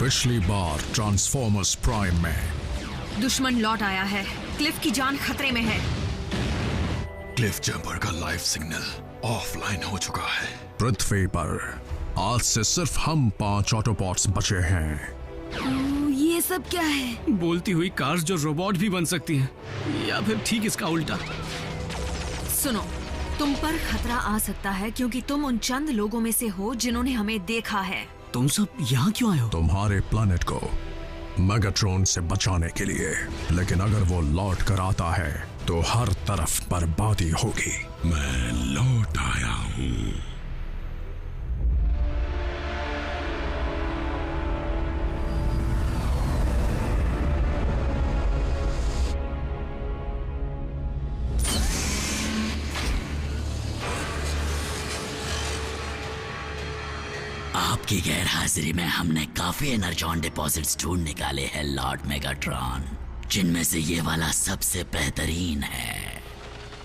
पिछली बार transformers prime में दुश्मन लौट आया है। क्लिफ की जान खतरे में है। क्लिफ जंपर का लाइफ सिग्नल ऑफलाइन हो चुका है। पृथ्वी पर आज से सिर्फ हम 5 ऑटोपॉड्स बचे हैं। ये सब क्या है? बोलती हुई कार्स जो रोबोट भी बन सकती हैं, या फिर ठीक इसका उल्टा। सुनो, तुम पर खतरा आ सकता है क्योंकि तुम उन चंद लोगों में से हो जिन्होंने हमें देखा है। तुम सब यहाँ क्यों आए हो? तुम्हारे प्लेनेट को मेगाट्रॉन से बचाने के लिए। लेकिन अगर वो लौट कर आता है तो हर तरफ बर्बादी होगी। मैं लौट आया हूँ। आपकी गैर हाजिरी में हमने काफी एनर्जॉन डिपॉजिट्स ढूंढ निकाले हैं लॉर्ड मेगाट्रॉन, जिनमें से ये वाला सबसे बेहतरीन है।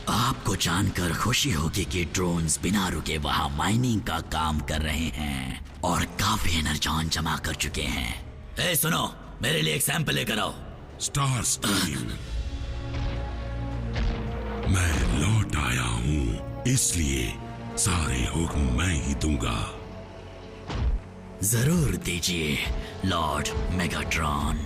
आपको जानकर खुशी होगी कि ड्रोन्स बिना रुके वहां माइनिंग का काम कर रहे हैं और काफी एनर्जॉन जमा कर चुके हैं। सुनो, मेरे लिए एक सैंपल लेकर आओ। स्टार स्ट्रीम, मैं लौट आया हूँ, इसलिए सारे हुक्म मैं ही दूंगा। जरूर दीजिए लॉर्ड मेगाट्रॉन।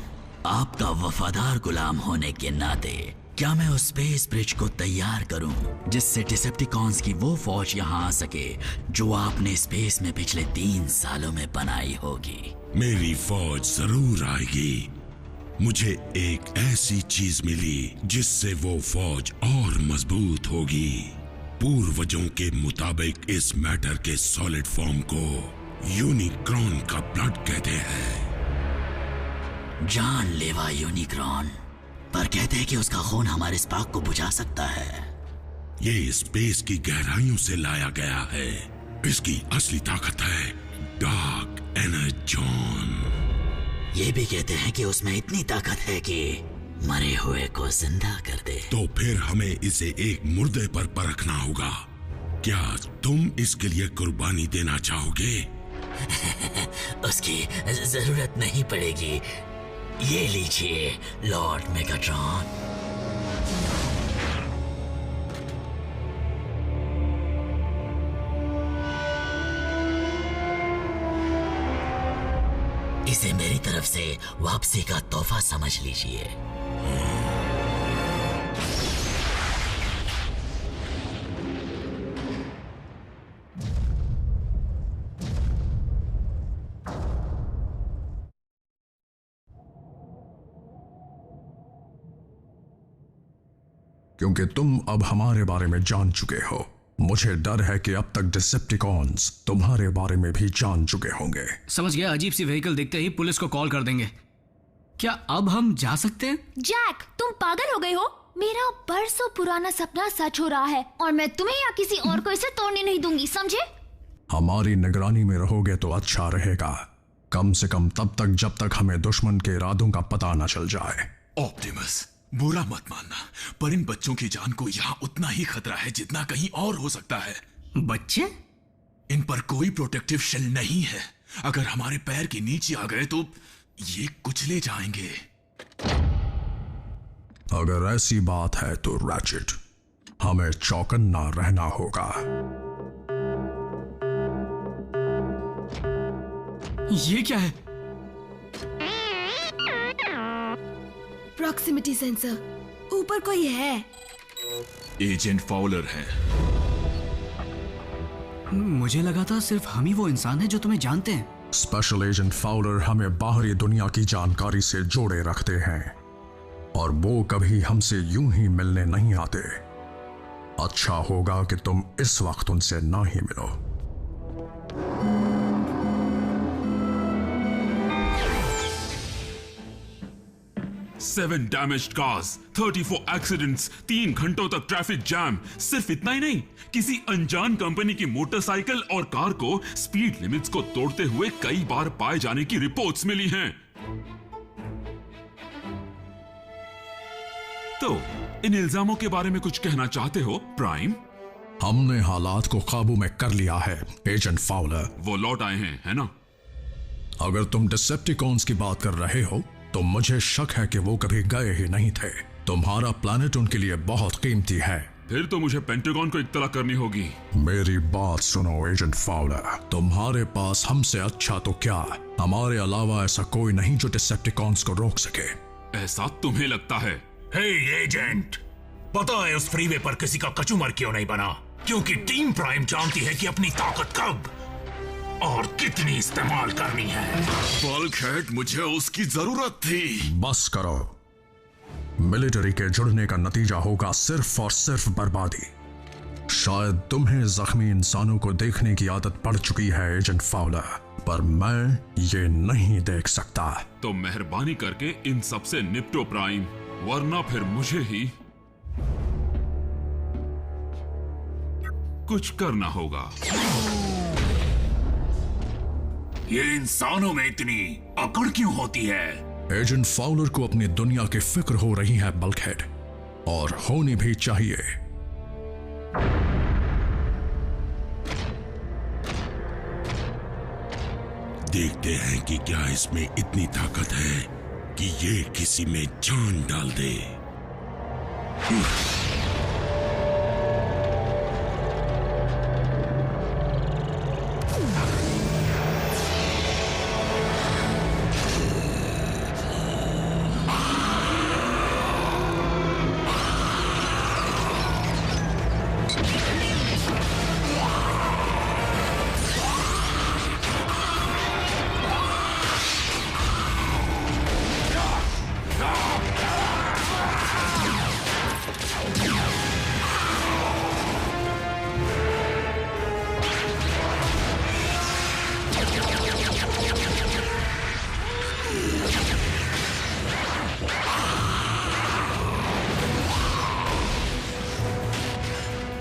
आपका वफादार गुलाम होने के नाते क्या मैं उस स्पेस ब्रिज को तैयार करूं जिससे डिसेप्टिकॉन्स की वो फौज यहां आ सके जो आपने स्पेस में पिछले 3 सालों में बनाई होगी। मेरी फौज जरूर आएगी। मुझे एक ऐसी चीज मिली जिससे वो फौज और मजबूत होगी। पूर्वजों के मुताबिक इस मैटर के सॉलिड फॉर्म को यूनिक्रॉन का ब्लड कहते हैं। जानलेवा यूनिक्रॉन, पर कहते हैं कि उसका खून हमारे स्पार्क को बुझा सकता है। ये स्पेस की गहराइयों से लाया गया है। इसकी असली ताकत है डार्क एनर्जॉन। ये भी कहते हैं कि उसमें इतनी ताकत है कि मरे हुए को जिंदा कर दे। तो फिर हमें इसे एक मुर्दे पर परखना होगा। क्या तुम इसके लिए कुर्बानी देना चाहोगे? उसकी जरूरत नहीं पड़ेगी। ये लीजिए लॉर्ड मेगाट्रॉन। इसे मेरी तरफ से वापसी का तोहफा समझ लीजिए। क्योंकि तुम अब हमारे बारे में जान चुके हो, मुझे डर है कि अब तक डिसेप्टिकॉन्स तुम्हारे बारे में भी जान चुके होंगे। समझ गया। अजीब सी व्हीकल देखते ही पुलिस को कॉल कर देंगे। क्या अब हम जा सकते हैं? जैक, तुम पागल हो गए हो? मेरा बरसों पुराना सपना सच हो रहा है और मैं तुम्हें या किसी और को इसे तोड़ने नहीं दूंगी, समझे? हमारी निगरानी में रहोगे तो अच्छा रहेगा। कम से कम तब तक जब तक हमें दुश्मन के इरादों का पता न चल जाए। ऑप्टिमस, बुरा मत मानना, पर इन बच्चों की जान को यहाँ उतना ही खतरा है जितना कहीं और हो सकता है। बच्चे? इन पर कोई प्रोटेक्टिव शेल नहीं है। अगर हमारे पैर के नीचे आ गए तो ये कुचले जाएंगे। अगर ऐसी बात है तो रैचेट, हमें चौकन्ना रहना होगा। ये क्या है? प्रॉक्सिमिटी सेंसर, ऊपर कोई है। एजेंट फाउलर है। मुझे लगा था सिर्फ हम ही वो इंसान हैं जो तुम्हें जानते हैं। स्पेशल एजेंट फाउलर हमें बाहरी दुनिया की जानकारी से जोड़े रखते हैं और वो कभी हमसे यूं ही मिलने नहीं आते। अच्छा होगा कि तुम इस वक्त उनसे ना ही मिलो। 7 डैमेज्ड कार्स, 34 एक्सीडेंट्स, 3 घंटों तक ट्रैफिक जैम। सिर्फ इतना ही नहीं, किसी अनजान कंपनी की मोटरसाइकिल और कार को स्पीड लिमिट्स को तोड़ते हुए कई बार पाए जाने की रिपोर्ट्स मिली हैं। तो इन इल्जामों के बारे में कुछ कहना चाहते हो प्राइम? हमने हालात को काबू में कर लिया है एजेंट फाउलर। वो लौट आए हैं, है ना? अगर तुम डिसेप्टिकॉन्स की बात कर रहे हो तो मुझे शक है कि वो कभी गए ही नहीं थे। तुम्हारा प्लैनेट उनके लिए बहुत कीमती है। फिर तो मुझे पेंटागन को इत्तला करनी होगी। मेरी बात सुनो एजेंट फाउलर, तुम्हारे पास हमसे अच्छा तो क्या, हमारे अलावा ऐसा कोई नहीं जो डिसेप्टिकॉन्स को रोक सके। ऐसा तुम्हें लगता है? हे एजेंट, पता है उस फ्रीवे पर किसी का कचूमर क्यों नहीं बना? क्योंकि टीम प्राइम जानती है कि अपनी ताकत कब और कितनी इस्तेमाल करनी है। बल्कहेड, मुझे उसकी जरूरत थी। बस करो। मिलिट्री के जुड़ने का नतीजा होगा सिर्फ और सिर्फ बर्बादी। शायद तुम्हें जख्मी इंसानों को देखने की आदत पड़ चुकी है एजेंट फाउलर, पर मैं ये नहीं देख सकता। तो मेहरबानी करके इन सब से निपटो प्राइम, वरना फिर मुझे ही कुछ करना होगा। ये इंसानों में इतनी अकड़ क्यों होती है? एजेंट फाउलर को अपनी दुनिया की फिक्र हो रही है बल्कहेड, और होनी भी चाहिए। देखते हैं कि क्या इसमें इतनी ताकत है कि ये किसी में जान डाल दे।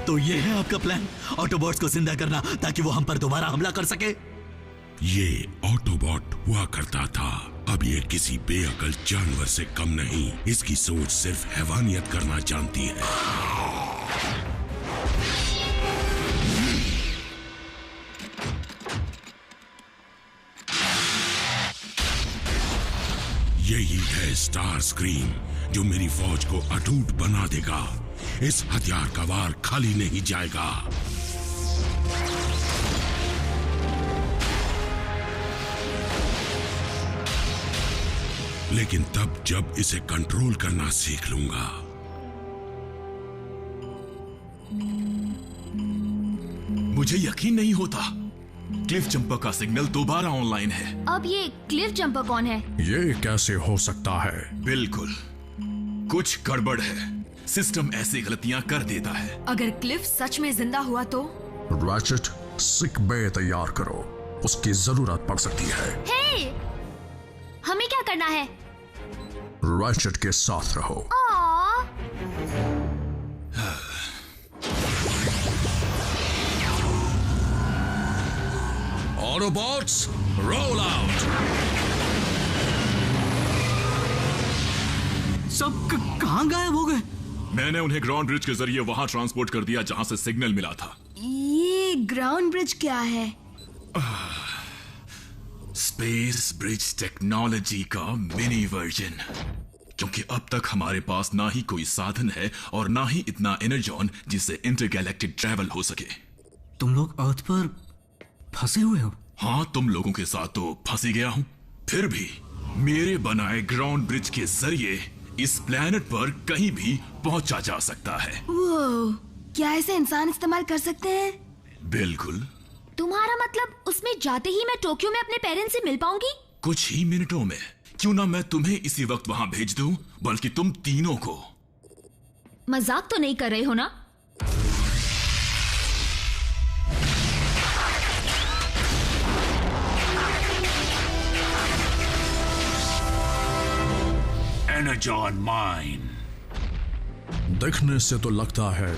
तो ये है आपका प्लान, ऑटोबॉट्स को जिंदा करना ताकि वो हम पर दोबारा हमला कर सके? ये ऑटोबॉट हुआ करता था, अब ये किसी बेअकल जानवर से कम नहीं। इसकी सोच सिर्फ हैवानियत करना जानती है। यही है स्टार स्क्रीम जो मेरी फौज को अटूट बना देगा। इस हथियार का वार खाली नहीं जाएगा। लेकिन तब जब इसे कंट्रोल करना सीख लूंगा। मुझे यकीन नहीं होता, क्लिफ जंपर का सिग्नल दोबारा ऑनलाइन है। अब ये क्लिफ जंपर कौन है? ये कैसे हो सकता है? बिल्कुल कुछ गड़बड़ है। सिस्टम ऐसी गलतियां कर देता है। अगर क्लिफ सच में जिंदा हुआ तो? रैचेट, सिक बे तैयार करो, उसकी जरूरत पड़ सकती है। हे, हमें क्या करना है? रैचेट के साथ रहो। Autobots, roll out. सब कहां गायब हो गए? मैंने उन्हें ग्राउंड ब्रिज के जरिए वहां ट्रांसपोर्ट कर दिया जहां से सिग्नल मिला था। ये ग्राउंड ब्रिज क्या है? स्पेस ब्रिज टेक्नोलॉजी का मिनी वर्जन। क्योंकि अब तक हमारे पास ना ही कोई साधन है और ना ही इतना एनर्जॉन जिससे इंटरगैलेक्टिक ट्रैवल हो सके। तुम लोग अर्थ पर फंसे हुए हो? हाँ, तुम लोगों के साथ तो फंसी गया हूं। फिर भी मेरे बनाए ग्राउंड ब्रिज के जरिए इस प्लेनेट पर कहीं भी पहुंचा जा सकता है। वो क्या ऐसे इंसान इस्तेमाल कर सकते हैं? बिल्कुल। तुम्हारा मतलब उसमें जाते ही मैं टोक्यो में अपने पेरेंट्स से मिल पाऊंगी? कुछ ही मिनटों में। क्यों ना मैं तुम्हें इसी वक्त वहां भेज दूं, बल्कि तुम तीनों को। मजाक तो नहीं कर रहे हो ना? Energon mine. देखने से तो लगता है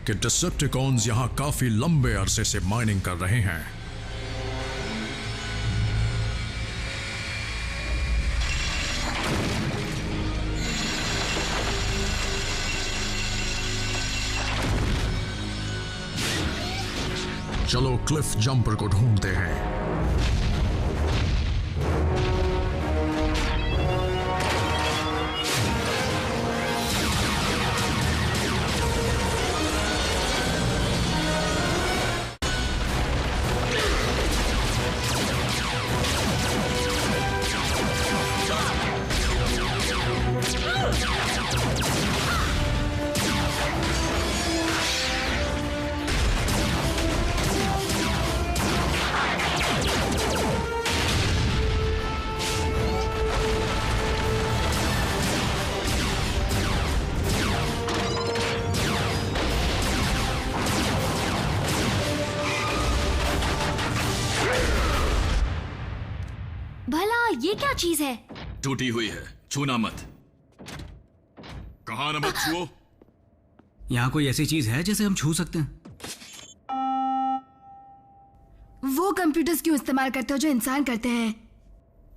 कि डिसेप्टिकॉन्स यहां काफी लंबे अरसे से माइनिंग कर रहे हैं। चलो क्लिफ जंपर को ढूंढते हैं। भला ये क्या चीज है? टूटी हुई है, छूना मत। कहा न मत छुओ। यहाँ कोई ऐसी चीज है जिसे हम छू सकते हैं? वो कंप्यूटर्स क्यों इस्तेमाल करते हो जो इंसान करते हैं?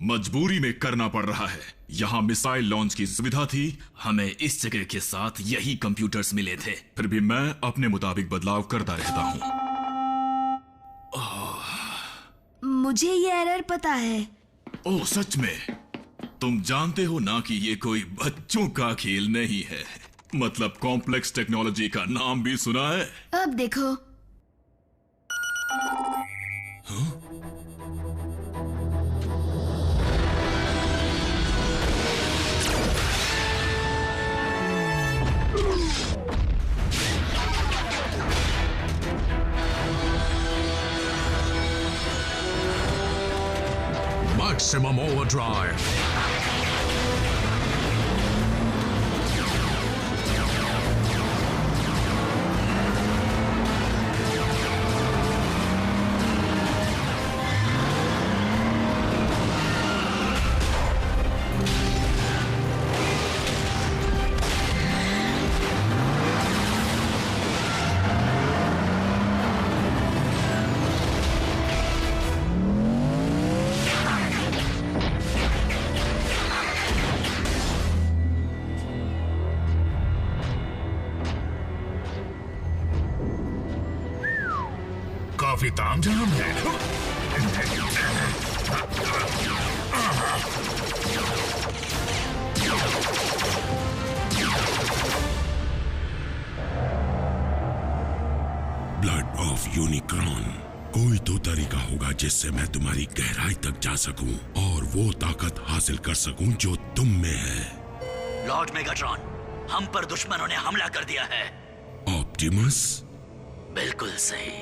मजबूरी में करना पड़ रहा है। यहाँ मिसाइल लॉन्च की सुविधा थी, हमें इस जगह के साथ यही कंप्यूटर्स मिले थे। फिर भी मैं अपने मुताबिक बदलाव करता रहता हूँ। मुझे ये एरर पता है। ओह सच में? तुम जानते हो ना कि ये कोई बच्चों का खेल नहीं है। मतलब कॉम्प्लेक्स टेक्नोलॉजी का नाम भी सुना है? अब देखो। Maximum overdrive. काफी तामझाम है। Blood of Unicorn. कोई तो तरीका होगा जिससे मैं तुम्हारी गहराई तक जा सकूं और वो ताकत हासिल कर सकूं जो तुम में है। लॉर्ड मेगाट्रॉन, हम पर दुश्मनों ने हमला कर दिया है। ऑप्टिमस? बिल्कुल सही।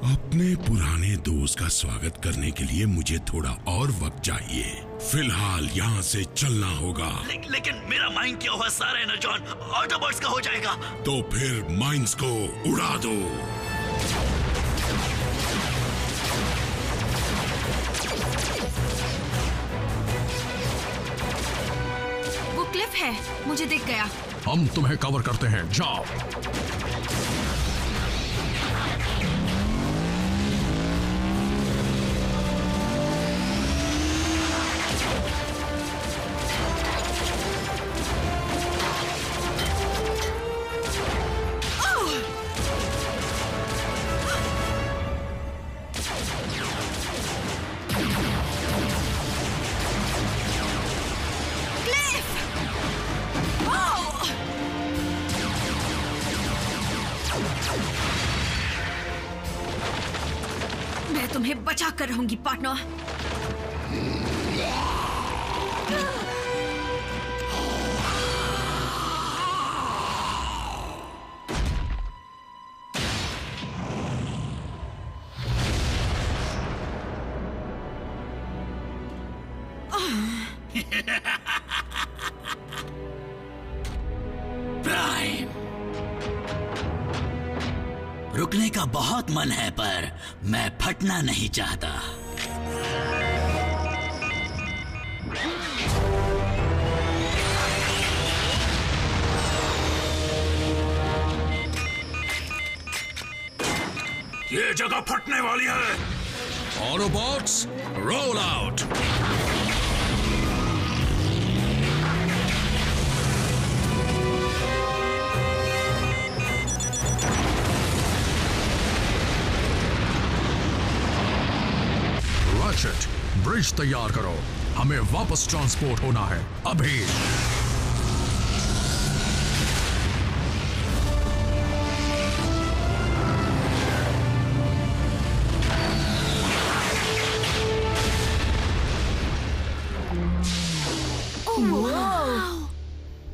अपने पुराने दोस्त का स्वागत करने के लिए मुझे थोड़ा और वक्त चाहिए। फिलहाल यहाँ से चलना होगा। लेकिन मेरा माइंड किया हुआ सारा एनर्जॉन ऑटोबॉट्स का हो जाएगा। तो फिर माइंड्स को उड़ा दो। वो क्लिफ है, मुझे दिख गया। हम तुम्हें कवर करते हैं, जाओ। मैं तुम्हें बचा कर रहूंगी पार्टनर। प्राइम, रुकने का बहुत मन है पर मैं फटना नहीं चाहता। ये जगह फटने वाली है। Autobots, roll out. Ratchet, bridge तैयार करो। हमें वापस ट्रांसपोर्ट होना है अभी।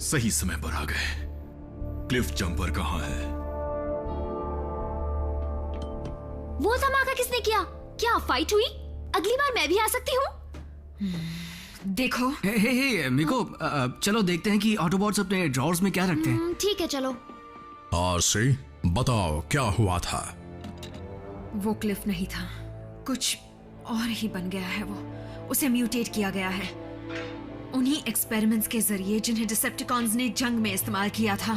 सही समय पर आ गए। क्लिफ जंपर कहाँ है? वो धमाका किसने किया? क्या फाइट हुई? अगली बार मैं भी आ सकती हूँ? देखो। हे मिको, चलो देखते हैं कि ऑटोबॉट्स अपने ड्रॉर्स में क्या रखते हैं। ठीक है, चलो। आरसी, बताओ क्या हुआ था? वो क्लिफ नहीं था, कुछ और ही बन गया है वो। उसे म्यूटेट किया गया है उन्हीं एक्सपेरिमेंट्स के जरिए जिन्हें डिसेप्टिकॉन्स ने जंग में इस्तेमाल किया था।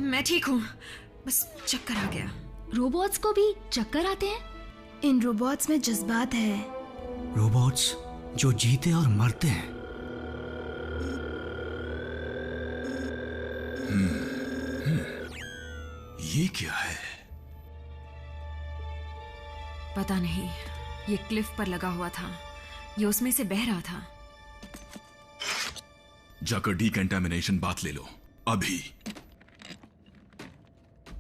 मैं ठीक हूँ, बस चक्कर आ गया। रोबोट्स को भी चक्कर आते हैं? इन रोबोट्स में जज्बात है। रोबोट्स जो जीते और मरते हैं। ये क्या है? पता नहीं, ये क्लिफ पर लगा हुआ था, ये उसमें से बह रहा था। जाकर डीकंटामिनेशन बात ले लो अभी।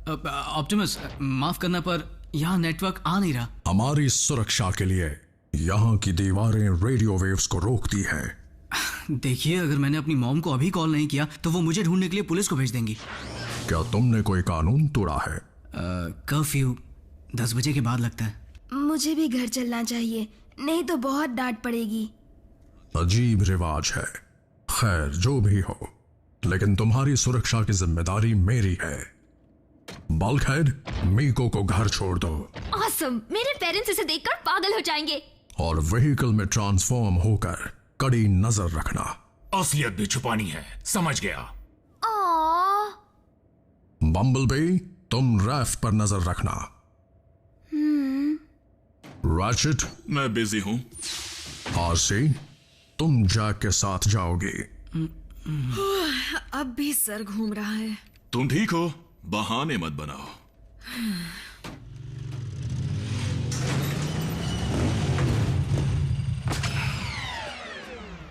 ऑप्टिमस, माफ करना पर यहाँ नेटवर्क आ नहीं रहा। हमारी सुरक्षा के लिए यहाँ की दीवारें रेडियो वेव्स को रोकती है। देखिए, अगर मैंने अपनी मॉम को अभी कॉल नहीं किया तो वो मुझे ढूंढने के लिए पुलिस को भेज देंगी। क्या तुमने कोई कानून तोड़ा है? कर्फ्यू 10 बजे के बाद लगता है। मुझे भी घर चलना चाहिए, नहीं तो बहुत डांट पड़ेगी। अजीब रिवाज है। खैर, जो भी हो, लेकिन तुम्हारी सुरक्षा की जिम्मेदारी मेरी है। बल्कहेड, मीको को घर छोड़ दो। ऑसम, मेरे पेरेंट्स इसे देखकर पागल हो जाएंगे। और व्हीकल में ट्रांसफॉर्म होकर कड़ी नजर रखना। असलियत भी छुपानी है, समझ गया। बम्बलबी, तुम रैफ पर नजर रखना। रैचेट, मैं बिजी हूं। आरसी, तुम जैक के साथ जाओगी। अब भी सर घूम रहा है। तुम ठीक हो? बहाने मत बनाओ।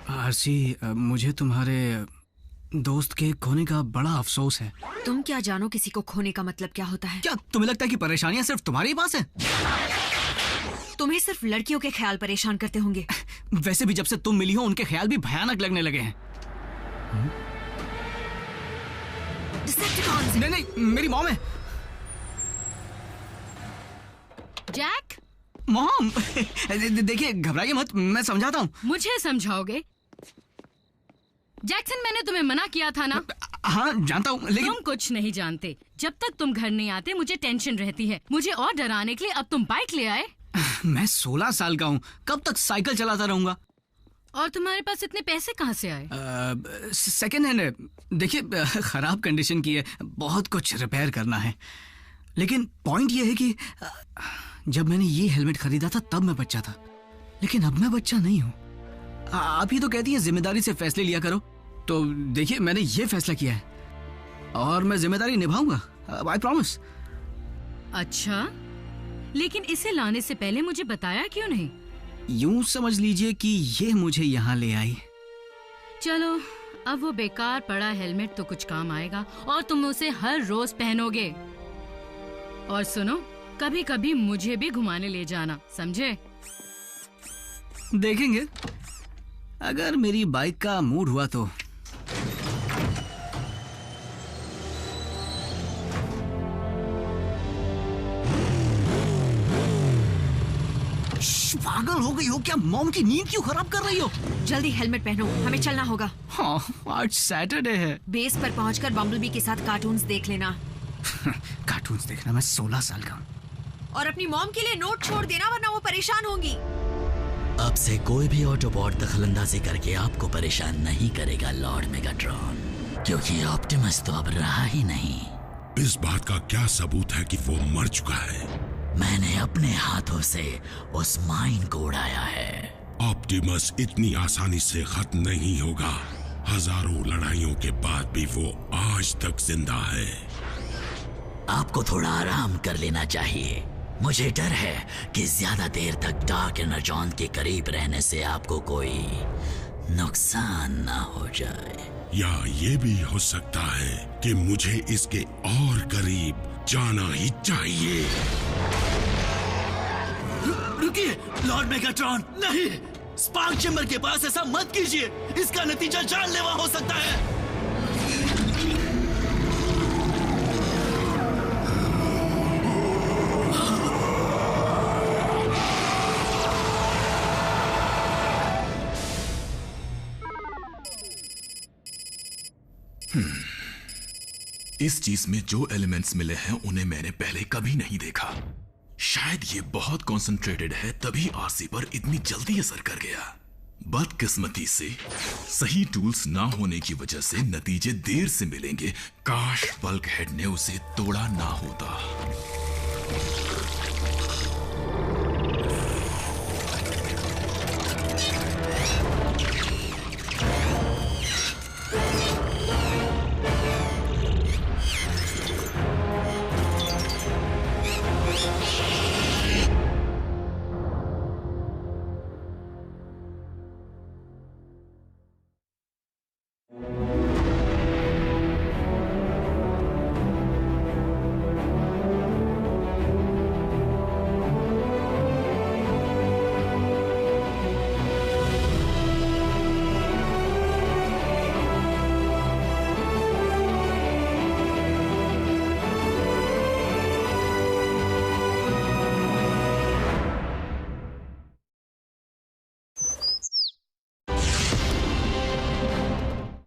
आरसी, मुझे तुम्हारे दोस्त के खोने का बड़ा अफसोस है। तुम क्या जानो किसी को खोने का मतलब क्या होता है? क्या तुम्हें लगता है कि परेशानियां सिर्फ तुम्हारे पास है? तुम्हें सिर्फ लड़कियों के ख्याल परेशान करते होंगे। वैसे भी जब से तुम मिली हो उनके ख्याल भी भयानक लगने लगे हैं। नहीं नहीं, मेरी मॉम है। जैक, मॉम देखिए, घबराइए मत, मैं समझाता हूँ। मुझे समझाओगे? जैक्सन, मैंने तुम्हें मना किया था ना? हाँ जानता हूँ, लेकिन तुम कुछ नहीं जानते। जब तक तुम घर नहीं आते मुझे टेंशन रहती है। मुझे और डराने के लिए अब तुम बाइक ले आए। मैं 16 साल का हूँ, कब तक साइकिल चलाता रहूंगा? और तुम्हारे पास इतने पैसे कहाँ से आए? सेकेंड हैंड है। देखिए, खराब कंडीशन की है, बहुत कुछ रिपेयर करना है। लेकिन पॉइंट ये है कि जब मैंने ये हेलमेट खरीदा था तब मैं बच्चा था, लेकिन अब मैं बच्चा नहीं हूँ। आप ही तो कहती हैं जिम्मेदारी से फैसले लिया करो, तो देखिए मैंने ये फैसला किया है और मैं जिम्मेदारी निभाऊंगा, आई प्रॉमिस। अच्छा, लेकिन इसे लाने से पहले मुझे बताया क्यों नहीं? यूं समझ लीजिए कि ये मुझे यहाँ ले आई। चलो, अब वो बेकार पड़ा हेलमेट तो कुछ काम आएगा और तुम उसे हर रोज पहनोगे। और सुनो, कभी कभी मुझे भी घुमाने ले जाना, समझे? देखेंगे, अगर मेरी बाइक का मूड हुआ तो। पागल हो गई हो क्या? मॉम की नींद क्यों खराब कर रही हो? जल्दी हेलमेट पहनो, हमें चलना होगा। हाँ, आज सैटरडे है। बेस पर पहुंचकर बम्बलबी के साथ कार्टून्स देख लेना। कार्टून्स देखना? मैं 16 साल का हूँ। और अपनी मॉम के लिए नोट छोड़ देना, वरना वो परेशान होंगी। अब से कोई भी ऑटोबॉट दखलंदाजी करके आपको परेशान नहीं करेगा लॉर्ड मेगाट्रॉन, क्योंकि ऑप्टिमस तो अब रहा ही नहीं। इस बात का क्या सबूत है कि वो मर चुका है? मैंने अपने हाथों से उस माइन को उड़ाया है। ऑप्टिमस इतनी आसानी से खत्म नहीं होगा। हजारों लड़ाइयों के बाद भी वो आज तक जिंदा है। आपको थोड़ा आराम कर लेना चाहिए। मुझे डर है कि ज्यादा देर तक डार्क एनर्जॉन के करीब रहने से आपको कोई नुकसान ना हो जाए। या ये भी हो सकता है कि मुझे इसके और करीब जाना ही चाहिए। रुकिए लॉर्ड मेगाट्रॉन, नहीं! स्पार्क चैम्बर के पास ऐसा मत कीजिए, इसका नतीजा जानलेवा हो सकता है। इस चीज में जो एलिमेंट्स मिले हैं उन्हें मैंने पहले कभी नहीं देखा। शायद ये बहुत कॉन्सेंट्रेटेड है, तभी आरसी पर इतनी जल्दी असर कर गया। बदकिस्मती से सही टूल्स ना होने की वजह से नतीजे देर से मिलेंगे। काश बल्क हेड ने उसे तोड़ा ना होता।